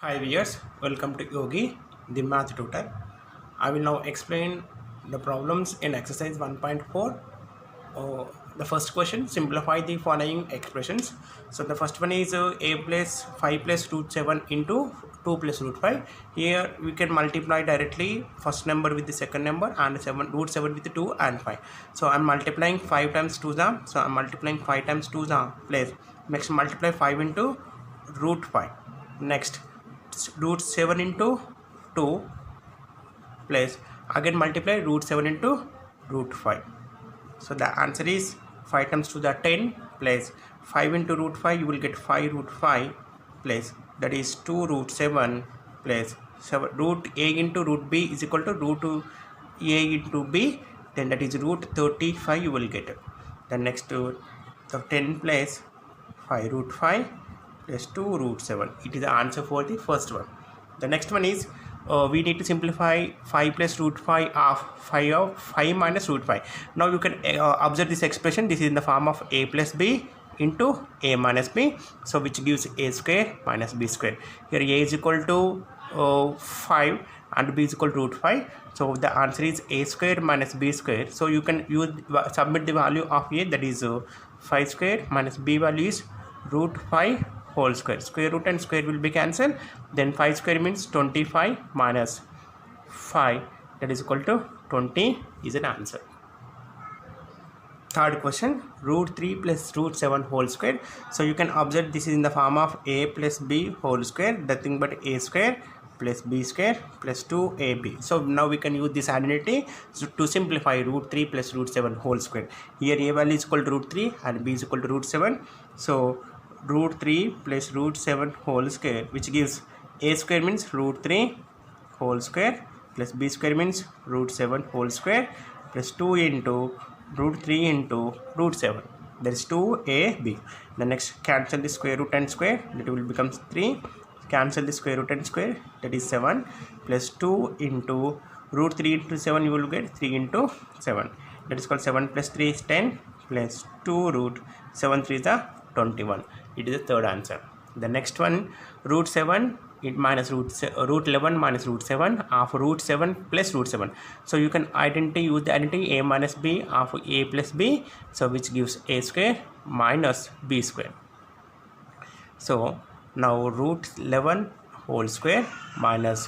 Hi viewers, welcome to Yogi, the math tutor. I will now explain the problems in exercise 1.4. The first question, simplify the following expressions. So the first one is a plus 5 plus root 7 into 2 plus root 5. Here we can multiply directly first number with the second number and root 7 with the 2 and 5. So I'm multiplying 5 times 2 the. So I'm multiplying 5 times 2 the place. Next multiply 5 into root 5. Next root 7 into 2 plus again multiply root 7 into root 5. So the answer is 5 times 2 the 10 plus 5 into root 5 you will get 5 root 5 plus that is 2 root 7 plus 7 root a into root b is equal to root a into b, then that is root 35 you will get. Then next to the 10 plus 5 root 5 plus 2 root 7. It is the answer for the first one. The next one is we need to simplify 5 plus root 5 of 5 minus root 5. Now you can observe this expression. This is in the form of a plus b into a minus b, so which gives a square minus b square. Here a is equal to 5 and b is equal to root 5, so the answer is a square minus b square. So you can submit the value of a, that is 5 square minus b value is root 5 whole square. Square root and square will be cancelled, then 5 square means 25 minus 5, that is equal to 20 is an answer. Third question, root 3 plus root 7 whole square. So you can observe this is in the form of a plus b whole square, nothing but a square plus b square plus 2ab. So now we can use this identity to simplify root 3 plus root 7 whole square. Here a value is equal to root 3 and b is equal to root 7. So root 3 plus root 7 whole square, which gives a square means root 3 whole square plus b square means root 7 whole square plus 2 into root 3 into root 7, that is 2ab. The next cancel the square root and square, that will become 3. Cancel the square root and square, that is 7 plus 2 into root 3 into 7 you will get 3 into 7, that is called 7 plus 3 is 10 plus 2 root 7 3 is the 21. It is the third answer. The next one, root 7 it minus root 11 minus root 7 of root 7 plus root 7. So you can use the identity a minus b of a plus b, so which gives a square minus b square. So now root 11 whole square minus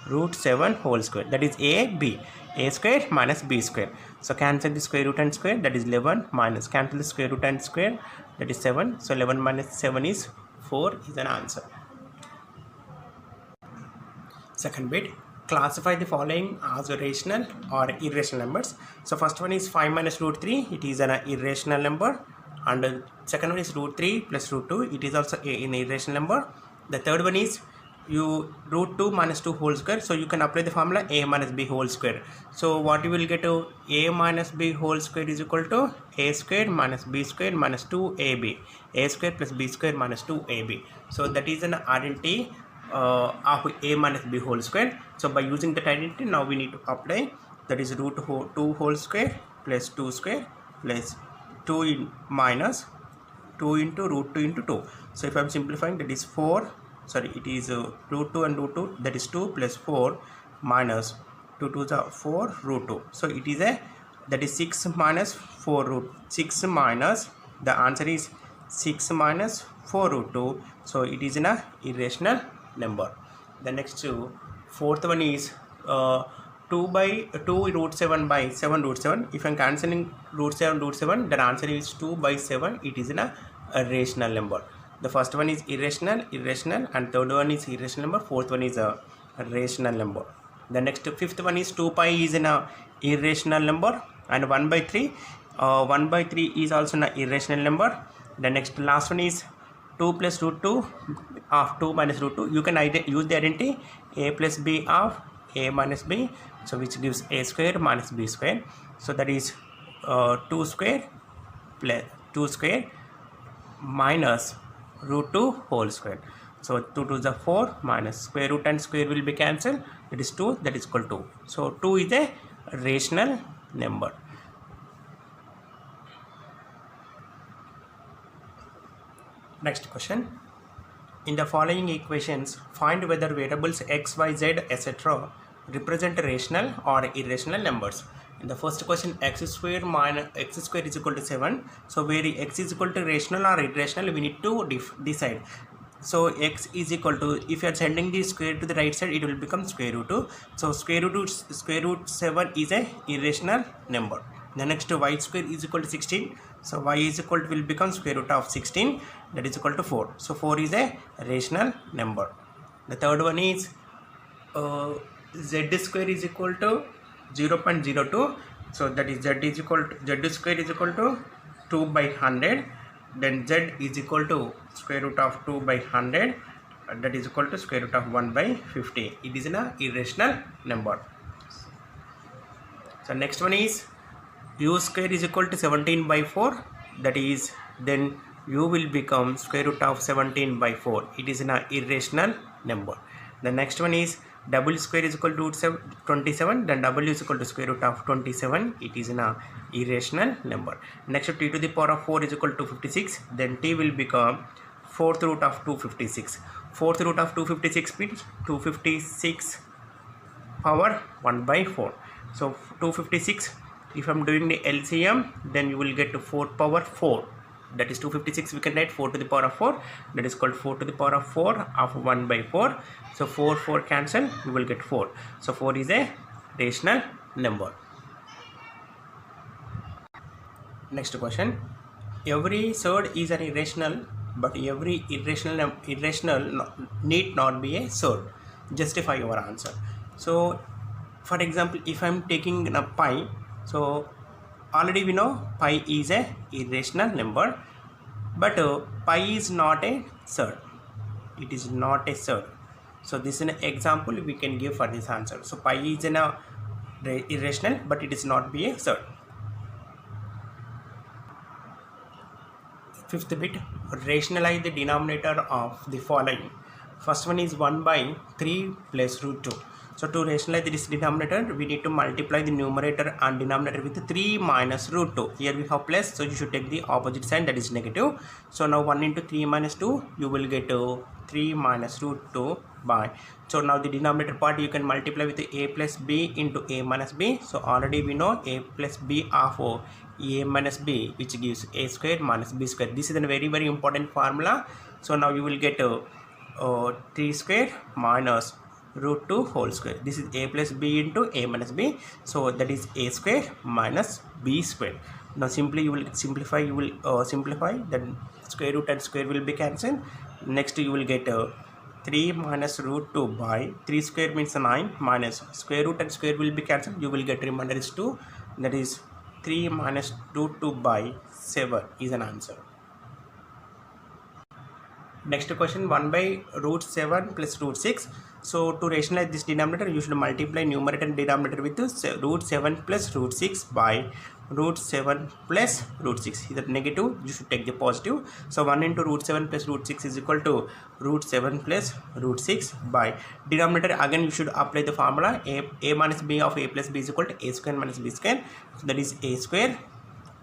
root 7 whole square, that is a square minus b square. So cancel the square root and square, that is 11 minus cancel the square root and square, that is 7. So 11 minus 7 is 4 is an answer. Second bit, classify the following as rational or irrational numbers. So first one is 5 minus root 3, it is an irrational number, and second one is root 3 plus root 2, it is also an irrational number. The third one is root 2 minus 2 whole square, so you can apply the formula a minus b whole square. So what you will get to a minus b whole square is equal to a square minus b square minus 2ab, a square plus b square minus 2ab. So that is an identity of a minus b whole square. So by using that identity, now we need to apply, that is root 2 whole square plus 2 square plus 2 minus 2 into root 2 into 2. So if I am simplifying, that is 4, sorry, it is root 2 and root 2, that is 2 plus 4 minus 2 to the 4 root 2. So it is that is 6 minus 4 root 6 minus, the answer is 6 minus 4 root 2. So it is an irrational number. The next fourth one is 2 by 2 root 7 by 7 root 7. If I am cancelling root 7, the answer is 2 by 7. It is a rational number. The first one is irrational, and third one is irrational number. Fourth one is a rational number. The next fifth one is 2 pi is an irrational number, and 1 by 3. 1 by 3 is also an irrational number. The next last one is 2 plus root 2 of 2 minus root 2. You can use the identity a plus b of a minus b, so which gives a square minus b square. So that is 2 square plus 2 square minus root 2 whole square. So 2 to the 4 minus square root and square will be cancelled, that is 2, that is equal to 2. So 2 is a rational number. Next question, In the following equations, find whether variables x, y, z, etc. represent rational or irrational numbers. In the first question, x square is equal to 7. So where x is equal to rational or irrational, we need to decide. So x is equal to, if you are sending the square to the right side, it will become square root 2. So square root 7 is a irrational number. The next, y square is equal to 16. So y is equal to will become square root of 16, that is equal to 4. So 4 is a rational number. The third one is z square is equal to 0.02. So that is z square is equal to 2 by 100. Then z is equal to square root of 2 by 100, that is equal to square root of 1 by 50. It is an irrational number. So next one is u square is equal to 17 by 4, that is then u will become square root of 17 by 4. It is an irrational number. The next one is w square is equal to 27, then w is equal to square root of 27. It is an irrational number. Next, t to the power of 4 is equal to 56, then t will become 4th root of 256. 4th root of 256 means 256 power 1 by 4. So 256, if I am doing the LCM, then you will get to 4 power 4. That is 256, we can write 4 to the power of 4, that is called 4 to the power of 4 of 1 by 4. So 4 cancel, you will get 4. So 4 is a rational number. Next question, every surd is an irrational, but every irrational need not be a surd. Justify your answer. So for example, if I am taking a pi, so already we know pi is a irrational number, but pi is not a surd. It is not a surd. So this is an example we can give for this answer. So pi is an irrational, but it is not be a surd. Fifth bit, rationalize the denominator of the following. First one is 1 by 3 plus root 2. So to rationalize this denominator, we need to multiply the numerator and denominator with 3 minus root 2. Here we have plus, so you should take the opposite sign, that is negative. So now 1 into 3 minus 2, you will get 3 minus root 2 by. So now the denominator part you can multiply with a plus b into a minus b. So already we know a plus b of a minus b, which gives a square minus b square. This is a very important formula. So now you will get 3 square minus root 2 whole square. This is a plus b into a minus b, so that is a square minus b square. Now simply you will simplify, then square root and square will be cancelled. Next you will get 3 minus root 2 by 3 square means 9 minus square root and square will be cancelled. You will get remainder is 2, that is 3 minus root 2 by 7 is an answer. Next question, 1 by root 7 plus root 6. So to rationalize this denominator, you should multiply numerator and denominator with root 7 plus root 6 by root 7 plus root 6. Is negative, you should take the positive. So 1 into root 7 plus root 6 is equal to root 7 plus root 6 by denominator. Again you should apply the formula a minus b of a plus b is equal to a square minus b square. So that is a square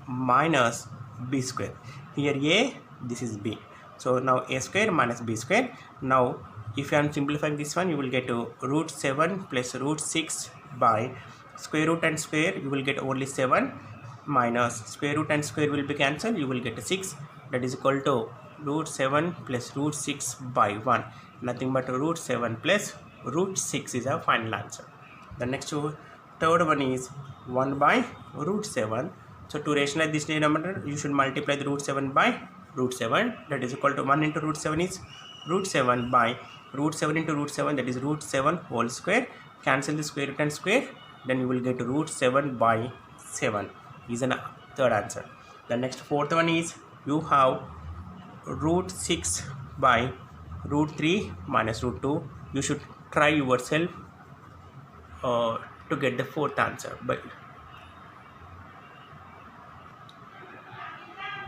minus b square. Here a, this is b. So now a square minus b square. Now if you are simplifying this one, you will get root 7 plus root 6 by square root and square, you will get only 7 minus square root and square will be cancelled, you will get 6, that is equal to root 7 plus root 6 by 1. Nothing but root 7 plus root 6 is our final answer. The next third one is 1 by root 7. So to rationalize this denominator, you should multiply the root 7 by root 7, that is equal to 1 into root 7 is root 7 by root 7 into root 7, that is root 7 whole square. Cancel the square root and square, then you will get root 7 by 7 is an third answer. The next fourth one is you have root 6 by root 3 minus root 2. You should try yourself to get the fourth answer. But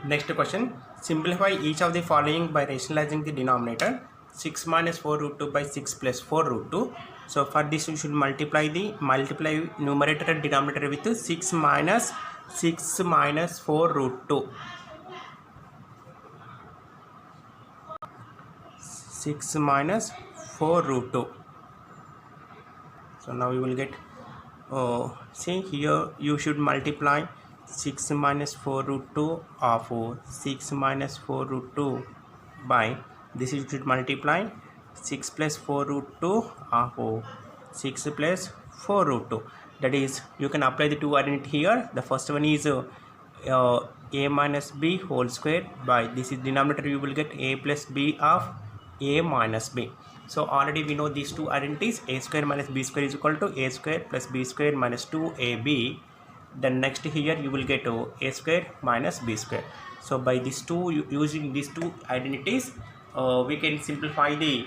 next question, simplify each of the following by rationalizing the denominator. 6 minus 4 root 2 by 6 plus 4 root 2. So for this you should multiply numerator and denominator with 6 minus 4 root 2. 6 minus 4 root 2. So now you will get, see here you should multiply 6 minus 4 root 2 of 6 minus 4 root 2 by this. You should multiply 6 plus 4 root 2 of 6 plus 4 root 2. That is, you can apply the two identity here. The first one is a minus b whole square by this is denominator. You will get a plus b of a minus b. So already we know these two identities. A square minus b square is equal to a square plus b square minus 2ab. Then next here you will get a square minus b square. So by these two, using these two identities, we can simplify the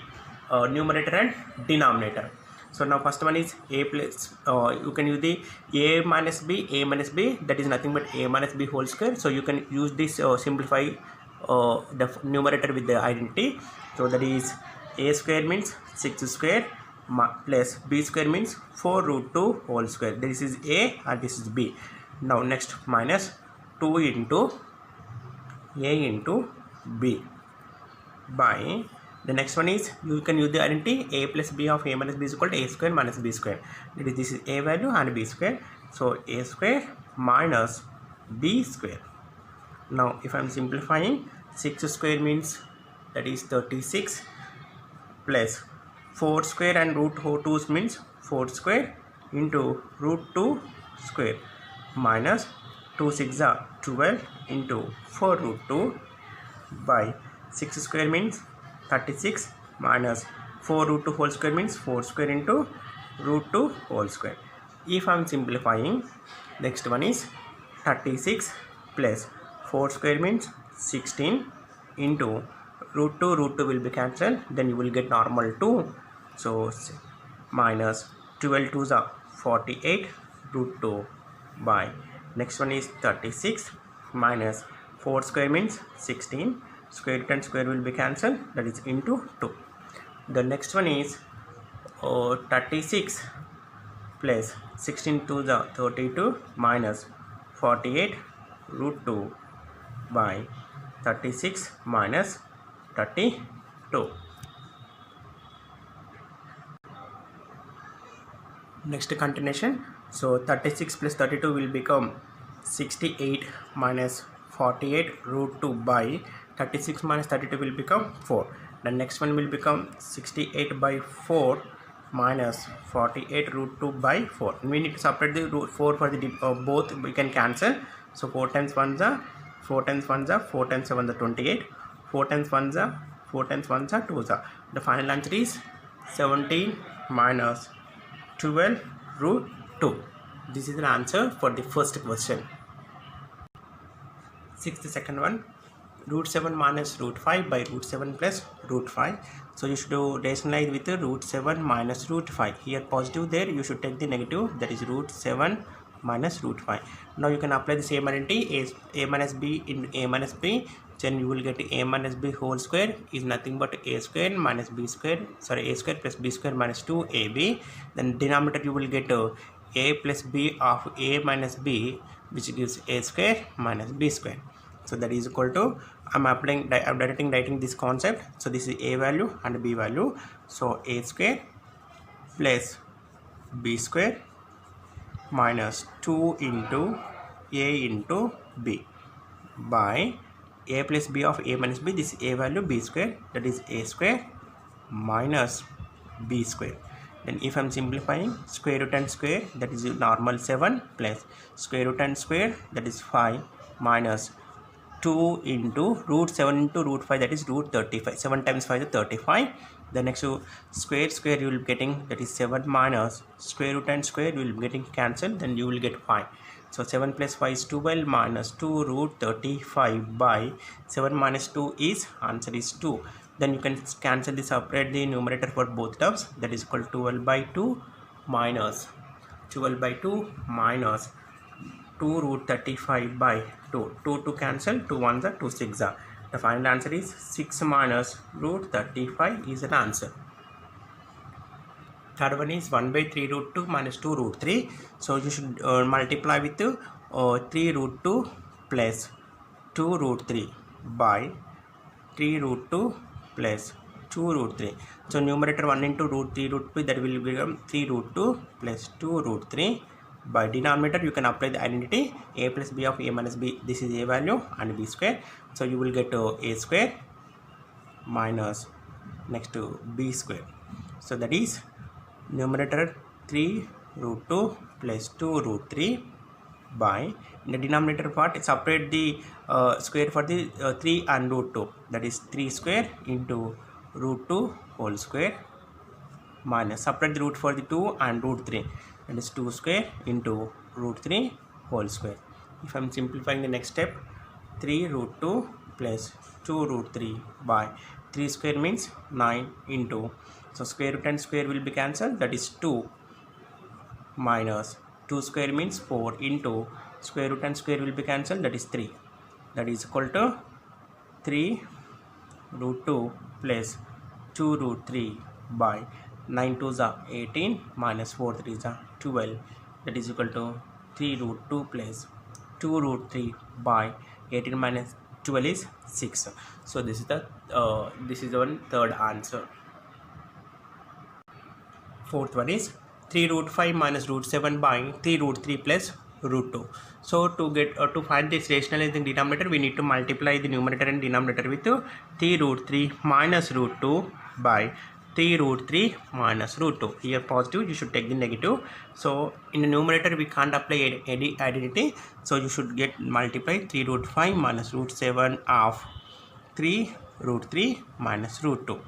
numerator and denominator. So now first one is a plus, you can use the a minus b, that is nothing but a minus b whole square. So you can use this simplify the numerator with the identity. So that is a square means 6 square plus b square means 4 root 2 whole square. This is a and this is b. Now next minus 2 into a into b by the next one is, you can use the identity a plus b of a minus b is equal to a square minus b square. That is, this is a value and b square. So a square minus b square. Now if I am simplifying, 6 square means that is 36 plus 4 square and root 2 means 4 square into root 2 square minus 2 6 are 12 into 4 root 2 by 6 square means 36 minus 4 root 2 whole square means 4 square into root 2 whole square. If I am simplifying, next one is 36 plus 4 square means 16 into root 2 will be cancelled, then you will get normal 2. So minus 12 2s are 48 root 2 by next one is 36 minus 4 square means 16, square root and square will be cancelled, that is into 2. The next one is 36 plus 16 2s are 32 minus 48 root 2 by 36 minus 32. Next continuation. So 36 plus 32 will become 68 minus 48 root 2 by 36 minus 32 will become 4. The next one will become 68 by 4 minus 48 root 2 by 4. We need to separate the root 4 for the both. We can cancel. So 4 times 1 are 4 times 1 are 4 times 7 are 28. 4 times 1 are 4 times 1 are 2 are. The final answer is 17 minus 12 root 2. This is the answer for the first question. Sixth, second one, root 7 minus root 5 by root 7 plus root 5. So you should rationalize with the root 7 minus root 5. Here positive, there you should take the negative, that is root 7 minus root 5. Now you can apply the same identity, a minus b in a minus b, then you will get a minus b whole square is nothing but a square minus b square, sorry, a square plus b square minus 2ab. Then denominator you will get a plus b of a minus b, which gives a square minus b square. So that is equal to, I'm directly writing this concept. So this is a value and b value. So a square plus b square minus 2 into a into b by a plus b of a minus b, this is a value, b square, that is a square minus b square. Then if I am simplifying, square root and square, that is normal 7 plus square root and square, that is 5 minus 2 into root 7 into root 5, that is root 35. 7 times 5 is 35. The next square you will be getting, that is 7 minus square root and square, you will be getting cancelled, then you will get 5. So 7 plus 5 is 12 minus 2 root 35 by 7 minus 2 is, answer is 2. Then you can cancel this, separate the numerator for both terms, that is equal to 12 by 2 minus 12 by 2 minus 2 root 35 by 2. 2 to cancel, 2 1s are 2 6 are. The final answer is 6 minus root 35 is an answer. Third one is 1 by 3 root 2 minus 2 root 3. So you should multiply with 3 root 2 plus 2 root 3 by 3 root 2 plus 2 root 3. So numerator 1 into root 3 root 2, that will become 3 root 2 plus 2 root 3. By denominator you can apply the identity a plus b of a minus b. This is a value and b square. So you will get a square minus next to b square. So that is numerator 3 root 2 plus 2 root 3 by, in the denominator part separate the square for the 3 and root 2, that is 3 square into root 2 whole square minus separate the root for the 2 and root 3, that is 2 square into root 3 whole square. If I am simplifying the next step, 3 root 2 plus 2 root 3 by 3 square means 9 into, so square root and square will be cancelled, that is 2 minus 2 square means 4 into square root and square will be cancelled, that is 3, that is equal to 3 root 2 plus 2 root 3 by 9 2s are 18 minus 4 3s are 12, that is equal to 3 root 2 plus 2 root 3 by 18 minus 12 is 6. So this is the one third answer. Fourth one is 3 root 5 minus root 7 by 3 root 3 plus root 2. So to find this rationalizing denominator, we need to multiply the numerator and denominator with 3 root 3 minus root 2 by 3 root 3 minus root 2. Here positive, you should take the negative. So in the numerator we can't apply any identity, so you should get multiply 3 root 5 minus root 7 of 3 root 3 minus root 2.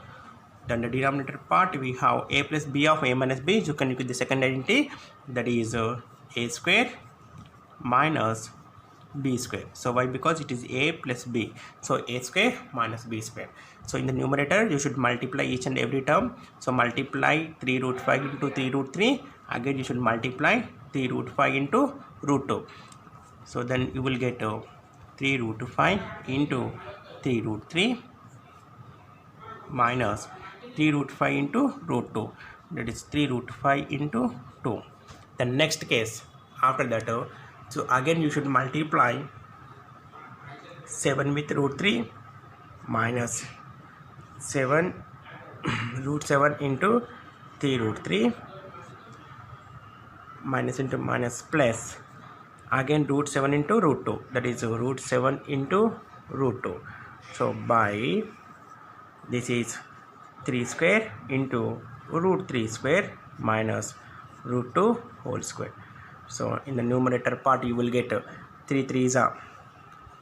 Then the denominator part we have a plus b of a minus b. You can use the second identity, that is a square minus b square. So why? Because it is a plus b, so a square minus b square. So in the numerator you should multiply each and every term. So multiply 3 root 5 into 3 root 3, again you should multiply 3 root 5 into root 2. So then you will get 3 root 5 into 3 root 3 minus 3 root 5 into root 2, that is 3 root 5 into 2. The next case after that, so again you should multiply 7 with root 3 minus 7 root 7 into 3 root 3 minus into minus plus again root 7 into root 2, that is root 7 into root 2. So by this is 3 square into root 3 square minus root 2 whole square. So in the numerator part you will get 3 3s are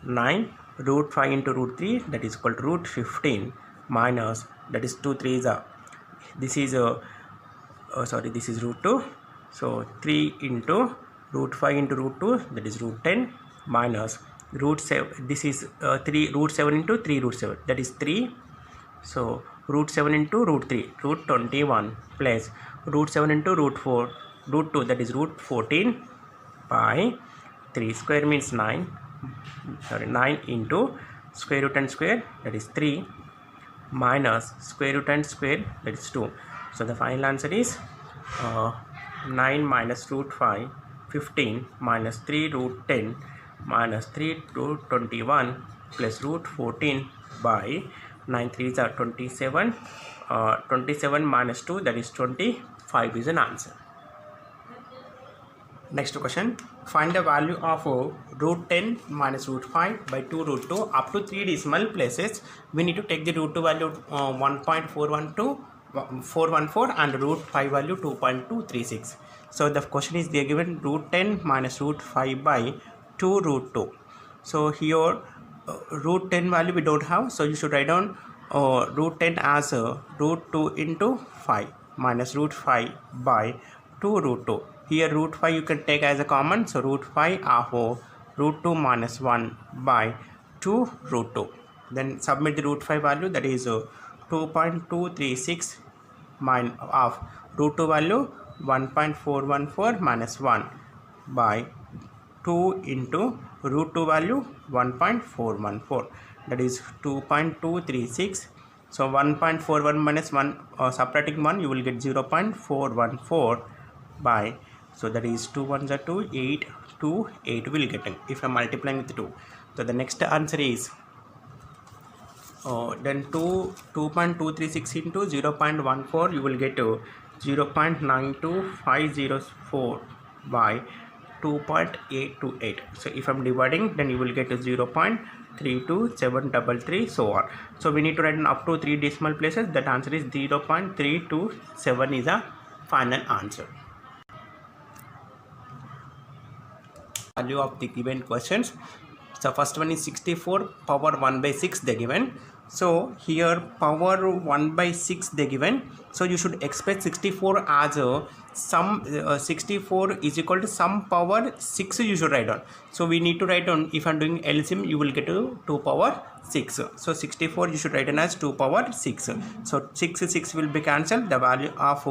9, root 5 into root 3, that is equal to root 15 minus, that is 2 3s are, this is this is root 2, so 3 into root 5 into root 2, that is root 10 minus root 7, this is 3 root 7 into 3 root 7, that is 3. So root 7 into root 3, root 21 plus root 7 into root 4, root 2, that is root 14 by 3 square means 9 into square root and square, that is 3 minus square root and square, that is 2. So the final answer is 9 minus root 5, 15 minus 3 root 10 minus 3 root 21 plus root 14 by 9 3s are 27, 27 minus 2, that is 25 is an answer. Next question, find the value of root 10 minus root 5 by 2 root 2 up to 3 decimal places. We need to take the root 2 value 1.414 and root 5 value 2.236. So the question is, they are given root 10 minus root 5 by 2 root 2. So here root 10 value we don't have, so you should write down root 10 as root 2 into 5 minus root 5 by 2 root 2. Here root 5 you can take as a common, so root 5 of root 2 minus 1 by 2 root 2. Then submit the root 5 value, that is 2.236 minus of root 2 value 1.414 minus 1 by 2 into root 2 value 1.414, that is 2.236. So 1.41 minus 1, subtracting 1 you will get 0.414 by, so that is 2 1s are 2, 8, 2, 8 will get if I am multiplying with 2. So the next answer is then 2.236 into 0.14, you will get 0.92504 by 2.828. So if I'm dividing, then you will get 0.32733, so on. So we need to write in up to 3 decimal places. That answer is 0.327 is a final answer. Value of the given questions. So first one is 64 power 1 by 6 they given. So here power 1 by 6 they given. So you should expect 64 as a sum. 64 is equal to some power 6 you should write on. So we need to write on, if I'm doing LCM, you will get to 2 power 6. So 64 you should write on as 2 power 6. So 6 will be cancelled. The value of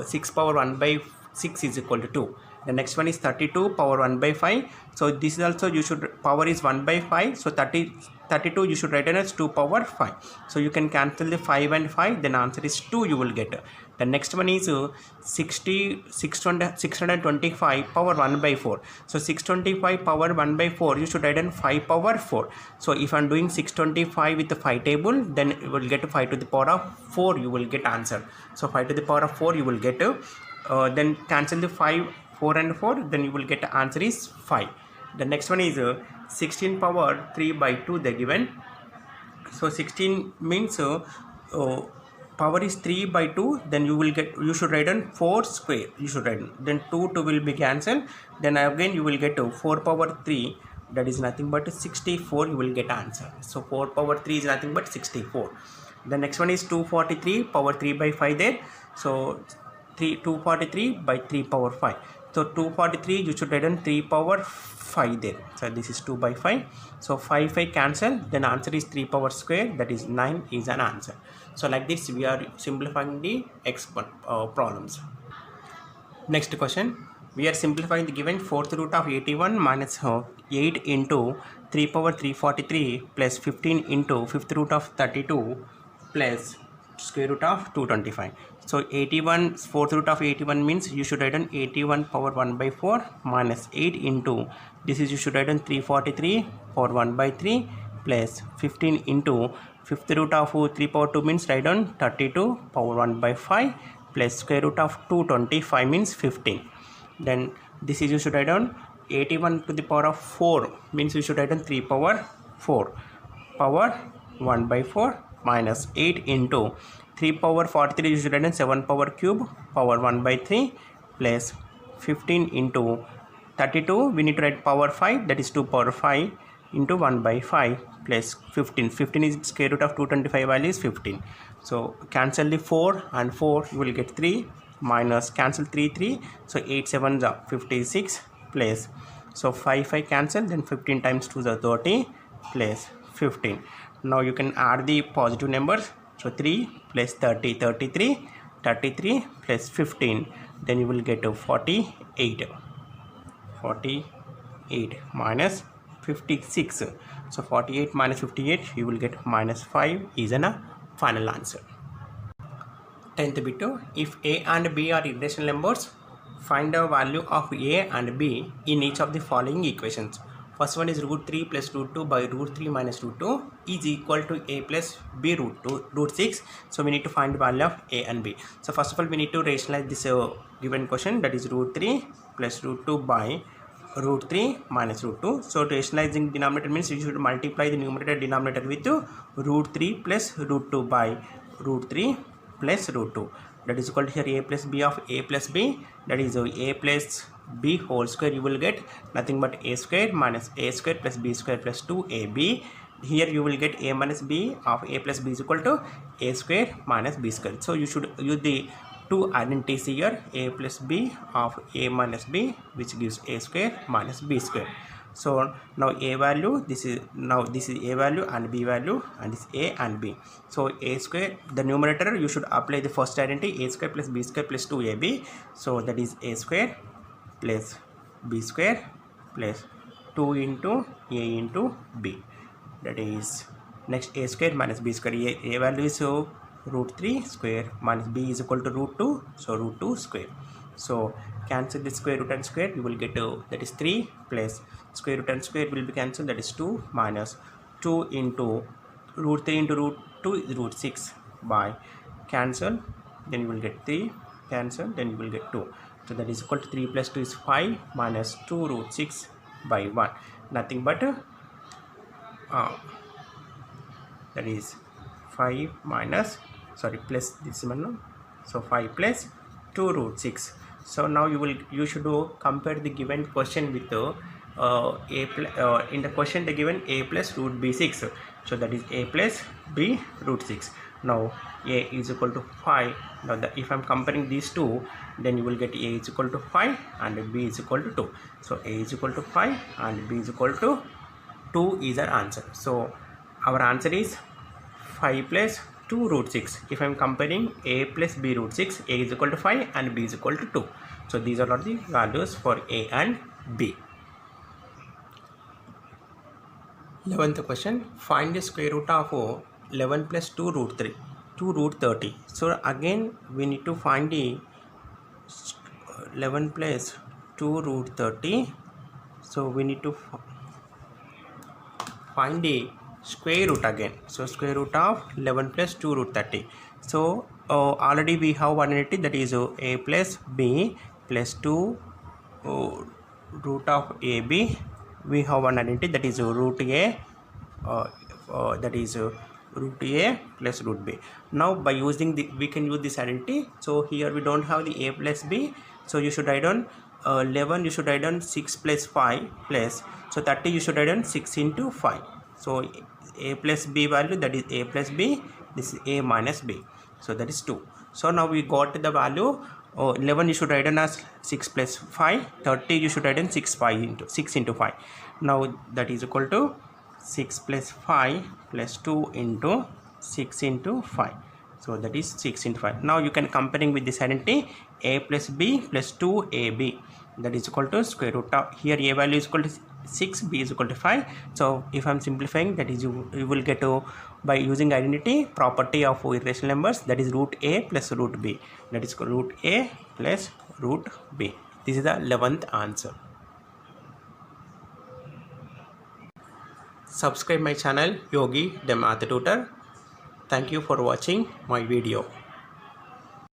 6 power 1 by 6 is equal to 2. The next one is 32 power 1 by 5. So this is also, you should, power is 1 by 5. So 32 you should write it as 2 power 5. So you can cancel the 5 and 5. Then answer is 2 you will get. The next one is 625 power 1 by 4. So 625 power 1 by 4, you should write in 5 power 4. So if I'm doing 625 with the 5 table, then you will get 5 to the power of 4, you will get answer. So 5 to the power of 4 you will get. Then cancel the 5, 4 and 4, then you will get the answer is 5. The next one is 16 power 3 by 2 they given. So 16 means power is 3 by 2, then you will get, you should write on 4 square, you should write, then 2 will be cancelled, then again you will get 4 power 3, that is nothing but 64, you will get answer. So 4 power 3 is nothing but 64. The next one is 243 power 3 by 5 there. So 243 by 3 power 5. So 243 you should write on 3 power 5 there. So this is 2 by 5. So 5 cancel, then answer is 3 power square, that is 9 is an answer. So like this we are simplifying the problems. Next question, we are simplifying the given 4th root of 81 minus 8 into 3 power 343 plus 15 into 5th root of 32 plus square root of 225. So 81, 4th root of 81 means you should write on 81 power 1 by 4 minus 8 into, this is, you should write on 343 power 1 by 3 plus 15 into 5th root of 3 power 2 means write on 32 power 1 by 5 plus square root of 225 means 15. Then this is, you should write on 81 to the power of 4 means you should write on 3 power 4 power 1 by 4 minus 8 into 3 power 43, you should write in 7 power cube power 1 by 3 plus 15 into 32, we need to write power 5, that is 2 power 5 into 1 by 5 plus 15. 15 is square root of 225, value is 15. So cancel the 4 and 4, you will get 3 minus cancel 3. So 8 7 is 56 plus, so 5 cancel, then 15 times 2 is 30 plus 15. Now you can add the positive numbers. So 3 plus 30, 33 plus 15, then you will get 48 minus 56. So 48 minus 58, you will get minus 5 is a final answer. 10th bit, if A and B are irrational numbers, find the value of A and B in each of the following equations. First one is root 3 plus root 2 by root 3 minus root 2 is equal to A plus B root 6. So we need to find the value of A and B. So first of all, we need to rationalize this given question, that is root 3 plus root 2 by root 3 minus root 2. So rationalizing denominator means you should multiply the numerator denominator with root 3 plus root 2 by root 3 plus root 2. That is equal to here A plus B of A plus B, that is A plus B whole square, you will get nothing but A square minus A square plus B square plus 2AB. Here you will get A minus B of A plus B is equal to A square minus B square. So you should use the two identities here, A plus B of A minus B, which gives A square minus B square. So now A value, this is A value and B value, and this A and B. So A square, the numerator you should apply the first identity, A square plus B square plus 2AB. So that is A square plus B square plus 2 into A into B. That is next A square minus B square. A value is root 3 square minus B is equal to root 2, so root 2 square. So cancel the square root and square, you will get that is 3 plus square root and square will be cancelled, that is 2 minus 2 into root 3 into root 2 is root 6 by cancel, then you will get 3, cancel, then you will get 2. So that is equal to 3 plus 2 is 5 minus 2 root 6 by 1, nothing but that is 5 minus, sorry, plus this one, so 5 plus 2 root 6. So now you should compare the given question with the in the question they given a plus root b 6, so that is a plus b root 6. Now a is equal to 5. Now if I'm comparing these two, then you will get a is equal to 5 and b is equal to 2. So a is equal to 5 and b is equal to 2 is our answer. So our answer is 5 plus 2 root 6. If I am comparing a plus b root 6, a is equal to 5 and b is equal to 2. So these are all the values for a and b. 11th question, find the square root of 11 plus 2 root 3, 2 root 30. So again we need to find the 11 plus 2 root 30. So we need to find the square root again. So square root of 11 plus 2 root 30. So already we have one identity, that is a plus b plus 2 root of ab. We have one identity, that is root a, that is root a plus root b. Now by using the, we can use this identity. So here we don't have the a plus b, so you should write on 11, you should write on 6 plus 5 plus, so 30 you should write on 6 into 5. So a plus b value, that is a plus b, this is a minus b, so that is 2. So now we got the value. 11 you should write on as 6 plus 5, 30 you should write on 6 into 5. Now that is equal to 6 plus 5 plus 2 into 6 into 5. So that is 6 into 5. Now you can comparing with this identity, a plus b plus 2ab, that is equal to square root of, here a value is equal to 6, b is equal to 5. So if I'm simplifying, that is you will get to, by using identity property of irrational numbers, that is root a plus root b, that is root a plus root b. This is the 11th answer. Subscribe my channel Yogi the Math Tutor. Thank you for watching my video.